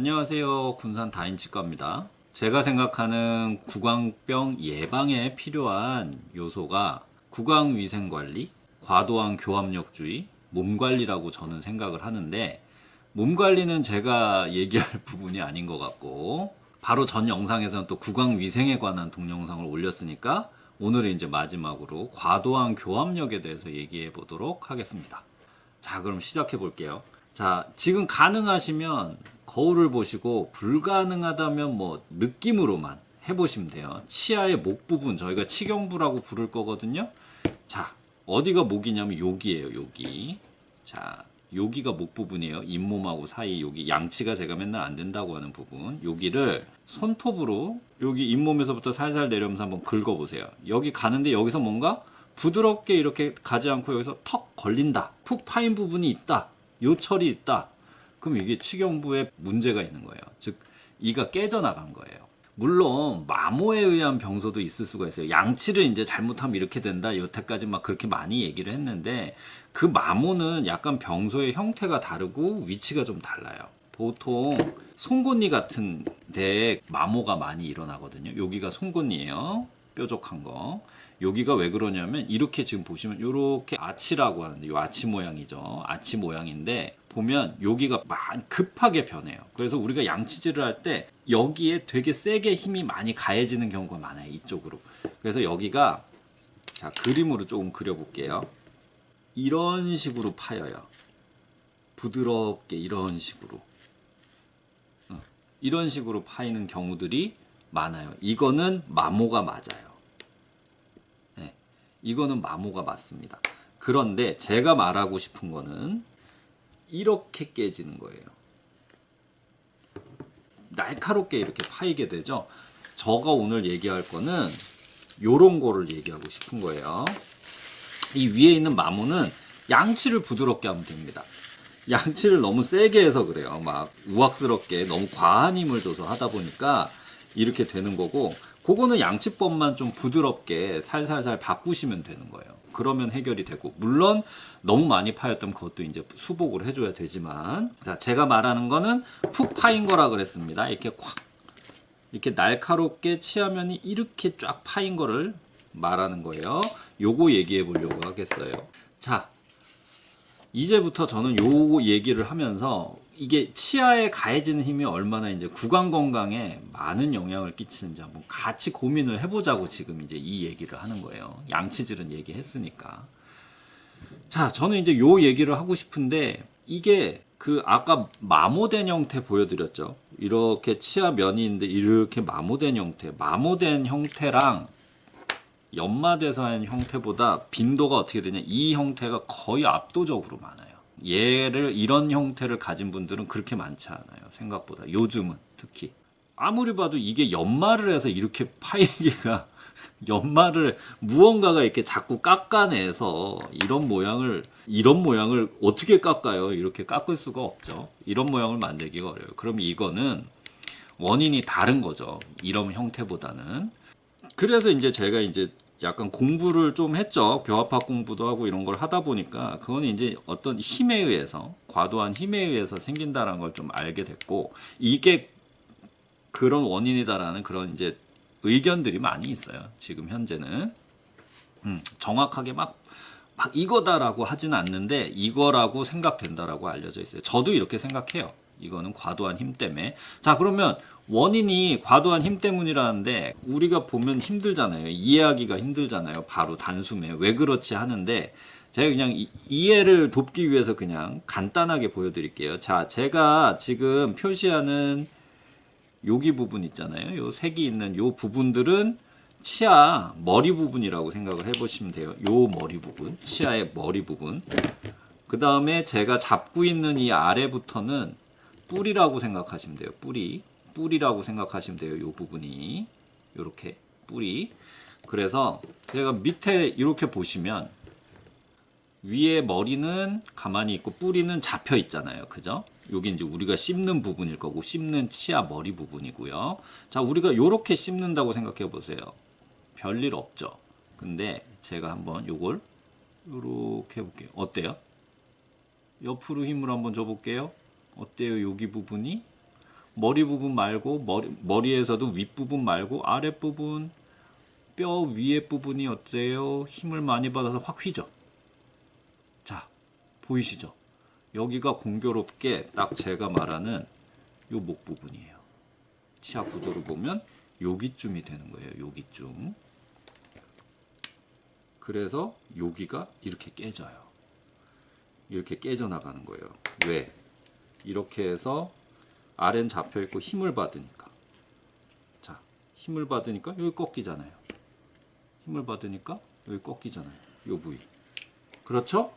안녕하세요. 군산 다인치과입니다. 제가 생각하는 구강병 예방에 필요한 요소가 구강위생관리, 과도한 교합력주의, 몸관리라고 저는 생각을 하는데, 몸관리는 제가 얘기할 부분이 아닌 것 같고, 바로 전 영상에서는 또 구강위생에 관한 동영상을 올렸으니까 오늘은 이제 마지막으로 과도한 교합력에 대해서 얘기해 보도록 하겠습니다. 자, 그럼 시작해 볼게요. 자, 지금 가능하시면 거울을 보시고 불가능하다면 뭐 느낌으로만 해보시면 돼요. 치아의 목 부분 저희가 치경부라고 부를 거거든요. 자, 어디가 목이냐면 여기예요. 여기. 자, 여기가 목 부분이에요. 잇몸하고 사이 여기 양치가 제가 맨날 안 된다고 하는 부분. 여기를 손톱으로 여기 잇몸에서부터 살살 내려오면서 한번 긁어보세요. 여기 가는데 여기서 뭔가 부드럽게 이렇게 가지 않고 여기서 턱 걸린다. 푹 파인 부분이 있다. 요철이 있다. 그럼 이게 치경부에 문제가 있는 거예요. 즉 이가 깨져나간 거예요. 물론 마모에 의한 병소도 있을 수가 있어요. 양치를 이제 잘못하면 이렇게 된다. 여태까지 막 그렇게 많이 얘기를 했는데 그 마모는 약간 병소의 형태가 다르고 위치가 좀 달라요. 보통 송곳니 같은 데에 마모가 많이 일어나거든요. 여기가 송곳니예요. 뾰족한 거. 여기가 왜 그러냐면 이렇게 지금 보시면 이렇게 아치라고 하는데 이 아치 모양이죠. 아치 모양인데 보면 여기가 많이 급하게 변해요. 그래서 우리가 양치질을 할 때 여기에 되게 세게 힘이 많이 가해지는 경우가 많아요. 이쪽으로. 그래서 여기가 자 그림으로 조금 그려볼게요. 이런 식으로 파여요. 부드럽게 이런 식으로. 이런 식으로 파이는 경우들이 많아요. 이거는 마모가 맞아요. 네, 이거는 마모가 맞습니다. 그런데 제가 말하고 싶은 거는 이렇게 깨지는 거예요. 날카롭게 이렇게 파이게 되죠. 저가 오늘 얘기할 거는 요런 거를 얘기하고 싶은 거예요. 이 위에 있는 마모는 양치를 부드럽게 하면 됩니다. 양치를 너무 세게 해서 그래요. 막 우악스럽게 너무 과한 힘을 줘서 하다 보니까 이렇게 되는 거고, 그거는 양치법만 좀 부드럽게 살살살 바꾸시면 되는 거예요. 그러면 해결이 되고, 물론 너무 많이 파였다면 그것도 이제 수복을 해줘야 되지만, 자, 제가 말하는 거는 푹 파인 거라 그랬습니다. 이렇게 콱, 이렇게 날카롭게 치아면이 이렇게 쫙 파인 거를 말하는 거예요. 요거 얘기해 보려고 하겠어요. 자, 이제부터 저는 요 얘기를 하면서 이게 치아에 가해지는 힘이 얼마나 이제 구강 건강에 많은 영향을 끼치는지 한번 같이 고민을 해보자고 지금 이제 이 얘기를 하는 거예요. 양치질은 얘기했으니까. 자, 저는 이제 요 얘기를 하고 싶은데 이게 그 아까 마모된 형태 보여드렸죠. 이렇게 치아 면이 있는데 이렇게 마모된 형태, 마모된 형태랑 연마돼서 한 형태보다 빈도가 어떻게 되냐, 이 형태가 거의 압도적으로 많아요. 얘를 이런 형태를 가진 분들은 그렇게 많지 않아요. 생각보다 요즘은 특히 아무리 봐도 이게 연마를 해서 이렇게 파이기가 연마를 무언가가 이렇게 자꾸 깎아내서 이런 모양을 어떻게 깎아요? 이렇게 깎을 수가 없죠. 이런 모양을 만들기가 어려워요. 그럼 이거는 원인이 다른 거죠. 이런 형태보다는. 그래서 이제 제가 이제 약간 공부를 좀 했죠. 교합학 공부도 하고 이런 걸 하다 보니까 그건 이제 어떤 힘에 의해서, 과도한 힘에 의해서 생긴다는 걸 좀 알게 됐고, 이게 그런 원인이다라는 그런 이제 의견들이 많이 있어요. 지금 현재는 정확하게 막 이거다라고 하진 않는데 이거라고 생각된다라고 알려져 있어요. 저도 이렇게 생각해요. 이거는 과도한 힘 때문에. 자, 그러면 원인이 과도한 힘 때문이라는데 우리가 보면 힘들잖아요. 이해하기가 힘들잖아요. 바로 단숨에 왜 그렇지 하는데 제가 그냥 이해를 돕기 위해서 그냥 간단하게 보여드릴게요. 자, 제가 지금 표시하는 여기 부분 있잖아요. 요 색이 있는 요 부분들은 치아 머리 부분이라고 생각을 해보시면 돼요. 요 머리 부분, 치아의 머리 부분. 그 다음에 제가 잡고 있는 이 아래부터는 뿌리라고 생각하시면 돼요. 뿌리라고 생각하시면 돼요. 요 부분이 요렇게 뿌리. 그래서 제가 밑에 이렇게 보시면 위에 머리는 가만히 있고 뿌리는 잡혀 있잖아요. 그죠? 여기 이제 우리가 씹는 부분일 거고, 씹는 치아 머리 부분이고요. 자, 우리가 요렇게 씹는다고 생각해 보세요. 별일 없죠. 근데 제가 한번 요걸 요렇게 해볼게요. 어때요? 옆으로 힘을 한번 줘볼게요. 어때요? 여기 부분이 머리 부분 말고 머리에서도 윗부분 말고 아랫부분 뼈 위에 부분이 어때요? 힘을 많이 받아서 확 휘죠. 자, 보이시죠? 여기가 공교롭게 딱 제가 말하는 요 목 부분이에요. 치아 구조를 보면 여기쯤이 되는 거예요. 여기쯤. 그래서 여기가 이렇게 깨져요. 이렇게 깨져나가는 거예요. 왜? 이렇게 해서 아래는 잡혀있고 힘을 받으니까. 자, 힘을 받으니까 여기 꺾이잖아요. 힘을 받으니까 여기 꺾이잖아요. 요 부위. 그렇죠?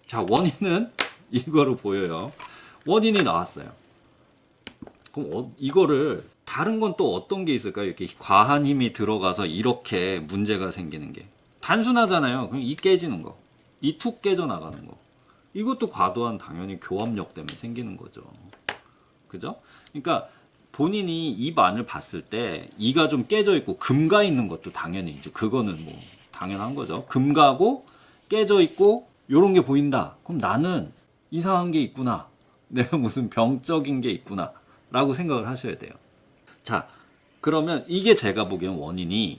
자, 원인은 이거로 보여요. 원인이 나왔어요. 그럼 이거를 다른 건 또 어떤 게 있을까요? 이렇게 과한 힘이 들어가서 이렇게 문제가 생기는 게. 단순하잖아요. 그냥 이 깨지는 거. 이 툭 깨져나가는 거. 이것도 과도한 당연히 교합력 때문에 생기는 거죠. 그죠? 그러니까 본인이 입 안을 봤을 때 이가 좀 깨져 있고 금가 있는 것도 당연히 이제 그거는 뭐 당연한 거죠. 금가고 깨져 있고 요런 게 보인다. 그럼 나는 이상한 게 있구나. 내가 무슨 병적인 게 있구나. 라고 생각을 하셔야 돼요. 자, 그러면 이게 제가 보기엔 원인이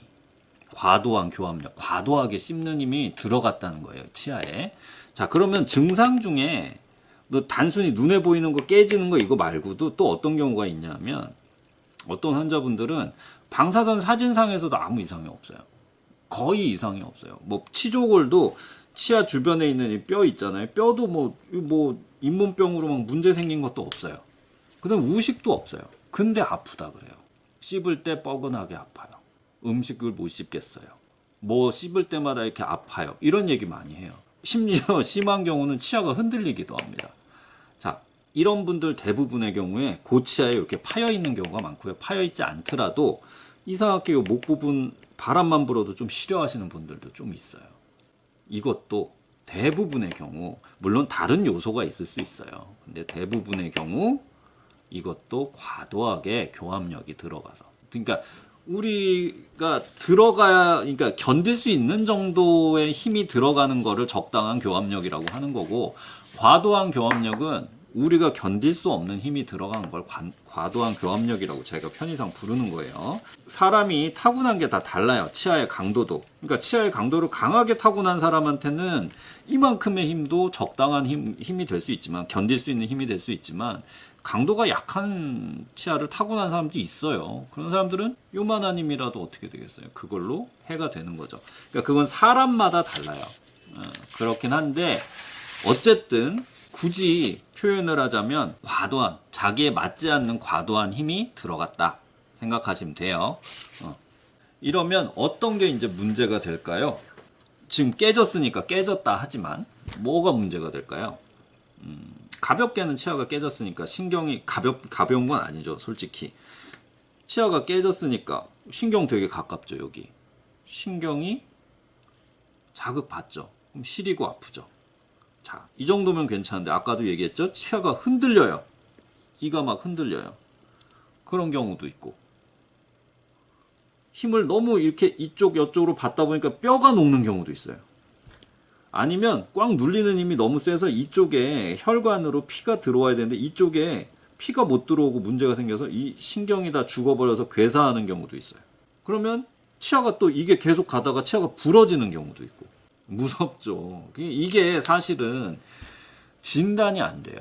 과도한 교합력, 과도하게 씹는 힘이 들어갔다는 거예요. 치아에. 자, 그러면 증상 중에 뭐 단순히 눈에 보이는 거 깨지는 거 이거 말고도 또 어떤 경우가 있냐면 어떤 환자분들은 방사선 사진상에서도 아무 이상이 없어요. 거의 이상이 없어요. 뭐 치조골도 치아 주변에 있는 이 뼈 있잖아요. 뼈도 뭐 잇몸병으로 막 문제 생긴 것도 없어요. 그다음 우식도 없어요. 근데 아프다 그래요. 씹을 때 뻐근하게 아파요. 음식을 못 씹겠어요. 뭐 씹을 때마다 이렇게 아파요. 이런 얘기 많이 해요. 심지어 심한 경우는 치아가 흔들리기도 합니다. 자, 이런 분들 대부분의 경우에 고치아에 이렇게 파여 있는 경우가 많고요. 파여 있지 않더라도 이상하게 이 목 부분 바람만 불어도 좀 싫어하시는 분들도 좀 있어요. 이것도 대부분의 경우, 물론 다른 요소가 있을 수 있어요. 근데 대부분의 경우 이것도 과도하게 교합력이 들어가서. 그러니까 우리가 그러니까 견딜 수 있는 정도의 힘이 들어가는 거를 적당한 교합력이라고 하는 거고, 과도한 교합력은 우리가 견딜 수 없는 힘이 들어가는 걸 과도한 교합력이라고 제가 편의상 부르는 거예요. 사람이 타고난 게 다 달라요. 치아의 강도도. 그러니까 치아의 강도를 강하게 타고난 사람한테는 이만큼의 힘도 적당한 힘이 될 수 있지만, 견딜 수 있는 힘이 될 수 있지만, 강도가 약한 치아를 타고난 사람도 있어요. 그런 사람들은 요만한 힘이라도 어떻게 되겠어요? 그걸로 해가 되는 거죠. 그러니까 그건 사람마다 달라요. 그렇긴 한데 어쨌든 굳이 표현을 하자면 과도한, 자기에 맞지 않는 과도한 힘이 들어갔다 생각하시면 돼요. 이러면 어떤 게 이제 문제가 될까요? 지금 깨졌으니까 깨졌다 하지만 뭐가 문제가 될까요? 가볍게는 치아가 깨졌으니까 신경이 가벼운 건 아니죠, 솔직히. 치아가 깨졌으니까 신경 되게 가깝죠, 여기. 신경이 자극받죠. 그럼 시리고 아프죠. 자, 이 정도면 괜찮은데 아까도 얘기했죠? 치아가 흔들려요. 이가 막 흔들려요. 그런 경우도 있고. 힘을 너무 이렇게 이쪽으로 받다 보니까 뼈가 녹는 경우도 있어요. 아니면 꽉 눌리는 힘이 너무 세서 이쪽에 혈관으로 피가 들어와야 되는데 이쪽에 피가 못 들어오고 문제가 생겨서 이 신경이 다 죽어버려서 괴사하는 경우도 있어요. 그러면 치아가 또 이게 계속 가다가 치아가 부러지는 경우도 있고. 무섭죠. 이게 사실은 진단이 안 돼요.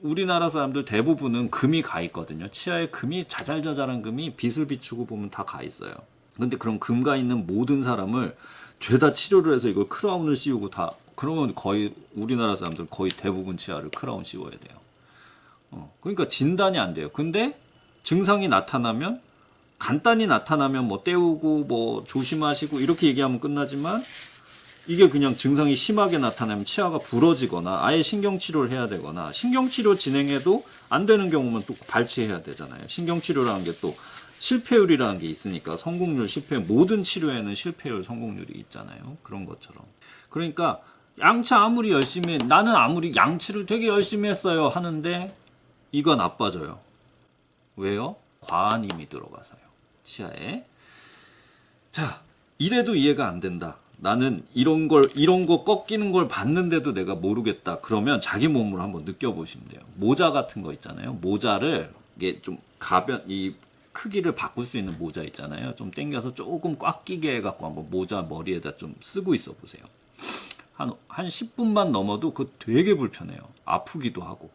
우리나라 사람들 대부분은 금이 가 있거든요. 치아에 금이 자잘자잘한 금이 빛을 비추고 보면 다 가 있어요. 근데 그런 금 가 있는 모든 사람을 죄다 치료를 해서 이걸 크라운을 씌우고 다, 그러면 거의 우리나라 사람들 거의 대부분 치아를 크라운 씌워야 돼요. 그러니까 진단이 안 돼요. 근데 증상이 나타나면, 간단히 나타나면 뭐 떼우고 뭐 조심하시고 이렇게 얘기하면 끝나지만, 이게 그냥 증상이 심하게 나타나면 치아가 부러지거나 아예 신경치료를 해야 되거나, 신경치료 진행해도 안 되는 경우면 또 발치해야 되잖아요. 신경치료라는 게 또 실패율이라는 게 있으니까, 성공률, 실패율, 모든 치료에는 실패율, 성공률이 있잖아요. 그런 것처럼. 그러니까 양치 아무리 열심히, 나는 아무리 양치를 되게 열심히 했어요 하는데 이거 나빠져요. 왜요? 과한 힘이 들어가서요. 치아에. 자, 이래도 이해가 안 된다. 나는 이런 거 꺾이는 걸 봤는데도 내가 모르겠다. 그러면 자기 몸으로 한번 느껴보시면 돼요. 모자 같은 거 있잖아요. 모자를 이게 좀 가변 이 크기를 바꿀 수 있는 모자 있잖아요. 좀 당겨서 조금 꽉 끼게 해갖고 한번 모자 머리에다 좀 쓰고 있어 보세요. 한 10분만 넘어도 그 되게 불편해요. 아프기도 하고.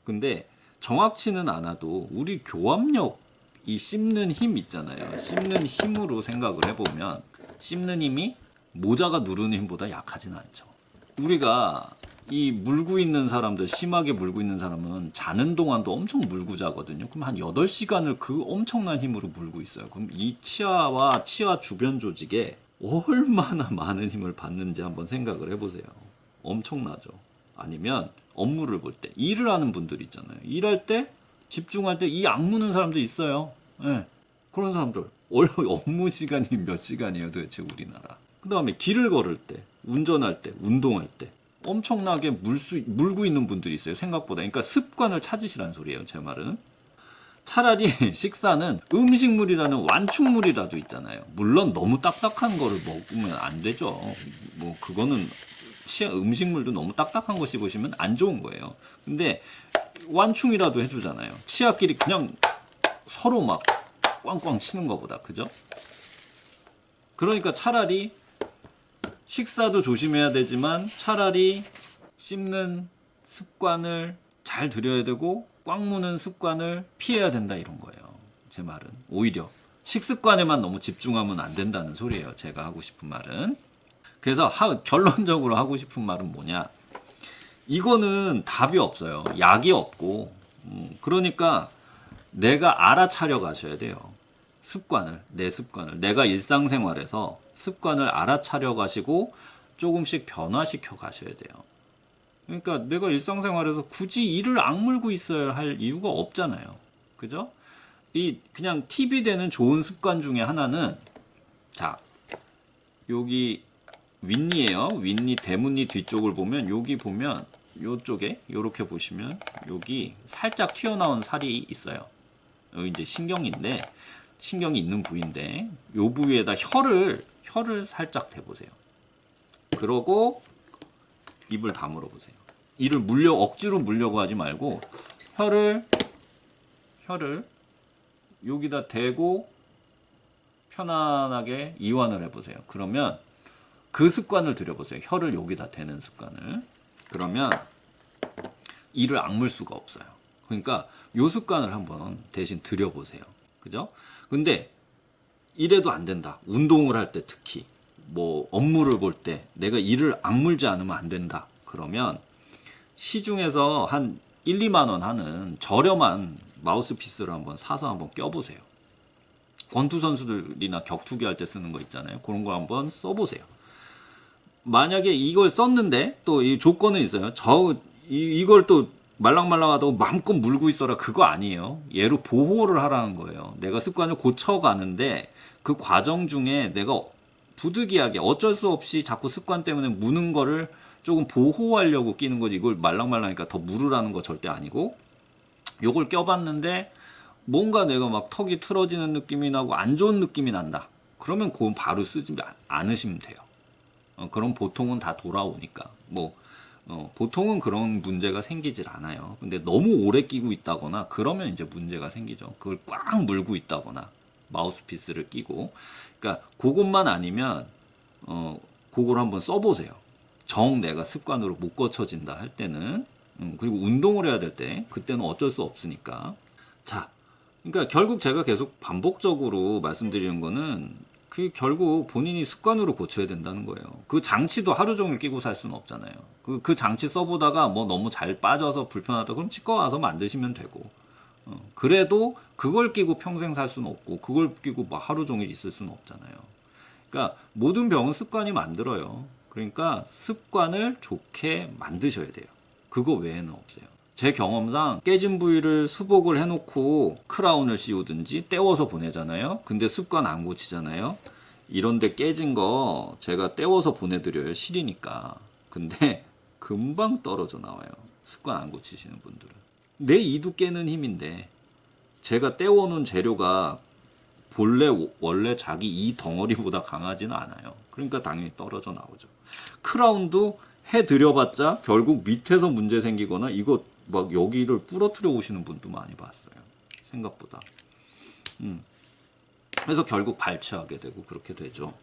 근데 정확치는 않아도 우리 교합력 이 씹는 힘 있잖아요. 씹는 힘으로 생각을 해보면 씹는 힘이 모자가 누르는 힘보다 약하진 않죠. 우리가 이 물고 있는 사람들, 심하게 물고 있는 사람은 자는 동안도 엄청 물고 자거든요. 그럼 한 8시간을 그 엄청난 힘으로 물고 있어요. 그럼 이 치아와 치아 주변 조직에 얼마나 많은 힘을 받는지 한번 생각을 해보세요. 엄청나죠. 아니면 업무를 볼 때, 일을 하는 분들 있잖아요. 일할 때, 집중할 때 이 악무는 사람도 있어요. 예. 그런 사람들 원래 업무 시간이 몇 시간이에요 도대체 우리나라. 그 다음에 길을 걸을 때, 운전할 때, 운동할 때 엄청나게 물고 있는 분들이 있어요. 생각보다. 그러니까 습관을 찾으시란 소리예요. 제 말은. 차라리 식사는 음식물이라는 완충물이라도 있잖아요. 물론 너무 딱딱한 거를 먹으면 안 되죠. 뭐 그거는 음식물도 너무 딱딱한 거 씹으시면 안 좋은 거예요. 근데 완충이라도 해주잖아요. 치아끼리 그냥 서로 막 꽝꽝 치는 것보다. 그죠? 그러니까 차라리 식사도 조심해야 되지만 차라리 씹는 습관을 잘 들여야 되고 꽉 무는 습관을 피해야 된다 이런 거예요. 제 말은. 오히려 식습관에만 너무 집중하면 안 된다는 소리예요. 제가 하고 싶은 말은. 그래서 결론적으로 하고 싶은 말은 뭐냐. 이거는 답이 없어요. 약이 없고. 그러니까 내가 알아차려 가셔야 돼요. 습관을, 내 습관을. 내가 일상생활에서 습관을 알아차려 가시고 조금씩 변화시켜 가셔야 돼요. 그러니까 내가 일상생활에서 굳이 이를 악물고 있어야 할 이유가 없잖아요. 그죠? 그냥 팁이 되는 좋은 습관 중에 하나는, 자, 여기 윗니에요. 윗니, 대문니 뒤쪽을 보면, 여기 보면, 요쪽에, 요렇게 보시면, 여기 살짝 튀어나온 살이 있어요. 여기 이제 신경인데, 신경이 있는 부위인데, 요 부위에다 혀를 살짝 대보세요. 그러고, 입을 다물어 보세요. 이를 억지로 물려고 하지 말고, 혀를 여기다 대고, 편안하게 이완을 해보세요. 그러면, 그 습관을 들여보세요. 혀를 여기다 대는 습관을. 그러면 이를 악물 수가 없어요. 그러니까 요 습관을 한번 대신 들여보세요. 그죠? 근데 이래도 안 된다. 운동을 할 때 특히 뭐 업무를 볼 때 내가 이를 악물지 않으면 안 된다. 그러면 시중에서 한 1, 2만 원 하는 저렴한 마우스피스를 한번 사서 한번 껴보세요. 권투 선수들이나 격투기 할 때 쓰는 거 있잖아요. 그런 거 한번 써보세요. 만약에 이걸 썼는데 또 이 조건은 있어요. 이걸 또 말랑말랑하다고 마음껏 물고 있어라 그거 아니에요. 얘로 보호를 하라는 거예요. 내가 습관을 고쳐가는데 그 과정 중에 내가 부득이하게 어쩔 수 없이 자꾸 습관 때문에 무는 거를 조금 보호하려고 끼는 거지. 이걸 말랑말랑하니까 더 물으라는 거 절대 아니고, 요걸 껴봤는데 뭔가 내가 막 턱이 틀어지는 느낌이 나고 안 좋은 느낌이 난다. 그러면 그건 바로 쓰지 않으시면 돼요. 그럼 보통은 다 돌아오니까. 보통은 그런 문제가 생기질 않아요. 근데 너무 오래 끼고 있다거나 그러면 이제 문제가 생기죠. 그걸 꽉 물고 있다거나 마우스피스를 끼고. 그러니까 그것만 아니면 그걸 한번 써보세요. 내가 습관으로 못 고쳐진다 할 때는. 그리고 운동을 해야 될 때 그때는 어쩔 수 없으니까. 자, 그러니까 결국 제가 계속 반복적으로 말씀드리는 거는 결국 본인이 습관으로 고쳐야 된다는 거예요. 그 장치도 하루 종일 끼고 살 수는 없잖아요. 그 장치 써보다가 뭐 너무 잘 빠져서 불편하다 그럼 치과 와서 만드시면 되고, 그래도 그걸 끼고 평생 살 수는 없고 그걸 끼고 뭐 하루 종일 있을 수는 없잖아요. 그러니까 모든 병은 습관이 만들어요. 그러니까 습관을 좋게 만드셔야 돼요. 그거 외에는 없어요. 제 경험상 깨진 부위를 수복을 해놓고 크라운을 씌우든지 떼워서 보내잖아요. 근데 습관 안 고치잖아요. 이런데 깨진 거 제가 떼워서 보내드려요. 실이니까. 근데 금방 떨어져 나와요. 습관 안 고치시는 분들은. 내 이도 깨는 힘인데 제가 떼워놓은 재료가 원래 자기 이 덩어리보다 강하지는 않아요. 그러니까 당연히 떨어져 나오죠. 크라운도 해드려봤자 결국 밑에서 문제 생기거나 이거 막 여기를 부러뜨려 오시는 분도 많이 봤어요. 생각보다. 그래서 결국 발치하게 되고 그렇게 되죠.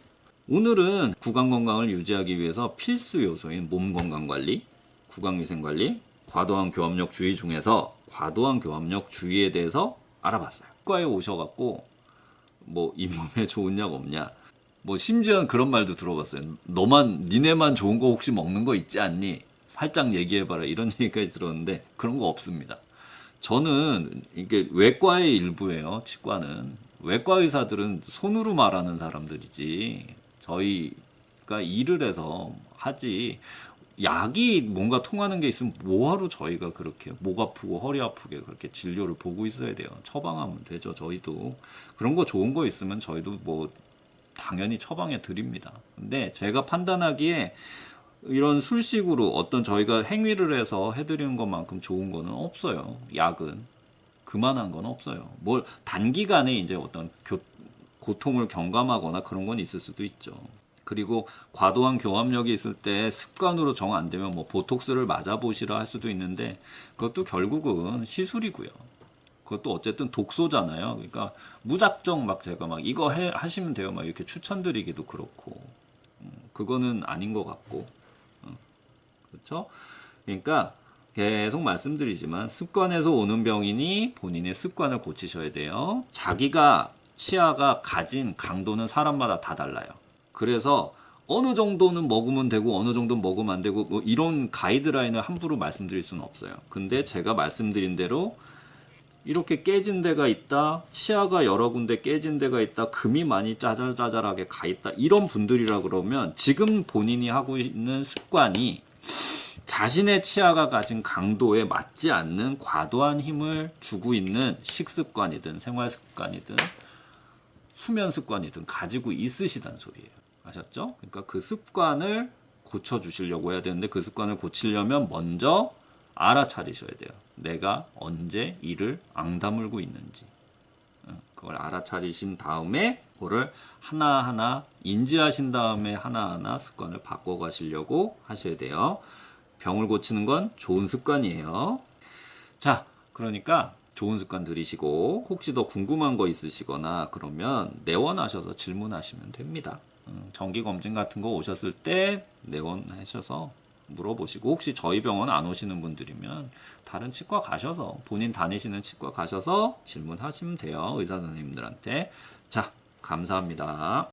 오늘은 구강 건강을 유지하기 위해서 필수 요소인 몸 건강 관리, 구강 위생 관리, 과도한 교합력 주의 중에서 과도한 교합력 주의에 대해서 알아봤어요. 과에 오셔갖고 뭐 잇몸에 좋은 약 없냐, 뭐 심지어는 그런 말도 들어봤어요. 니네만 좋은 거 혹시 먹는 거 있지 않니? 살짝 얘기해봐라, 이런 얘기까지 들었는데 그런 거 없습니다. 저는 이게 외과의 일부예요. 치과는 외과 의사들은 손으로 말하는 사람들이지, 저희가 일을 해서 하지, 약이 뭔가 통하는 게 있으면 뭐하러 저희가 그렇게 목 아프고 허리 아프게 그렇게 진료를 보고 있어야 돼요. 처방하면 되죠. 저희도 그런 거 좋은 거 있으면 저희도 뭐 당연히 처방해 드립니다. 근데 제가 판단하기에 이런 술식으로 어떤 저희가 행위를 해서 해드리는 것만큼 좋은 거는 없어요. 약은 그만한 건 없어요. 뭘 단기간에 이제 어떤 고통을 경감하거나 그런 건 있을 수도 있죠. 그리고 과도한 교합력이 있을 때 습관으로 정 안 되면 뭐 보톡스를 맞아보시라 할 수도 있는데, 그것도 결국은 시술이고요. 그것도 어쨌든 독소잖아요. 그러니까 무작정 막 제가 막 이거 하시면 돼요 막 이렇게 추천드리기도 그렇고, 그거는 아닌 것 같고, 그렇죠? 그러니까 계속 말씀드리지만 습관에서 오는 병이니 본인의 습관을 고치셔야 돼요. 자기가 치아가 가진 강도는 사람마다 다 달라요. 그래서 어느 정도는 먹으면 되고 어느 정도는 먹으면 안 되고 뭐 이런 가이드라인을 함부로 말씀드릴 수는 없어요. 근데 제가 말씀드린 대로 이렇게 깨진 데가 있다, 치아가 여러 군데 깨진 데가 있다, 금이 많이 짜잘짜잘하게 가 있다, 이런 분들이라 그러면 지금 본인이 하고 있는 습관이 자신의 치아가 가진 강도에 맞지 않는 과도한 힘을 주고 있는 식습관이든 생활습관이든 수면 습관이든 가지고 있으시단 소리예요. 아셨죠? 그러니까 그 습관을 고쳐주시려고 해야 되는데, 그 습관을 고치려면 먼저 알아차리셔야 돼요. 내가 언제 이를 앙다물고 있는지. 그걸 알아차리신 다음에 그거를 하나하나 인지하신 다음에 하나하나 습관을 바꿔가시려고 하셔야 돼요. 병을 고치는 건 좋은 습관이에요. 자, 그러니까 좋은 습관 들이시고 혹시 더 궁금한 거 있으시거나 그러면 내원하셔서 질문하시면 됩니다. 정기검진 같은 거 오셨을 때 내원하셔서 물어보시고, 혹시 저희 병원 안 오시는 분들이면 다른 치과 가셔서, 본인 다니시는 치과 가셔서 질문하시면 돼요. 의사 선생님들한테. 자, 감사합니다.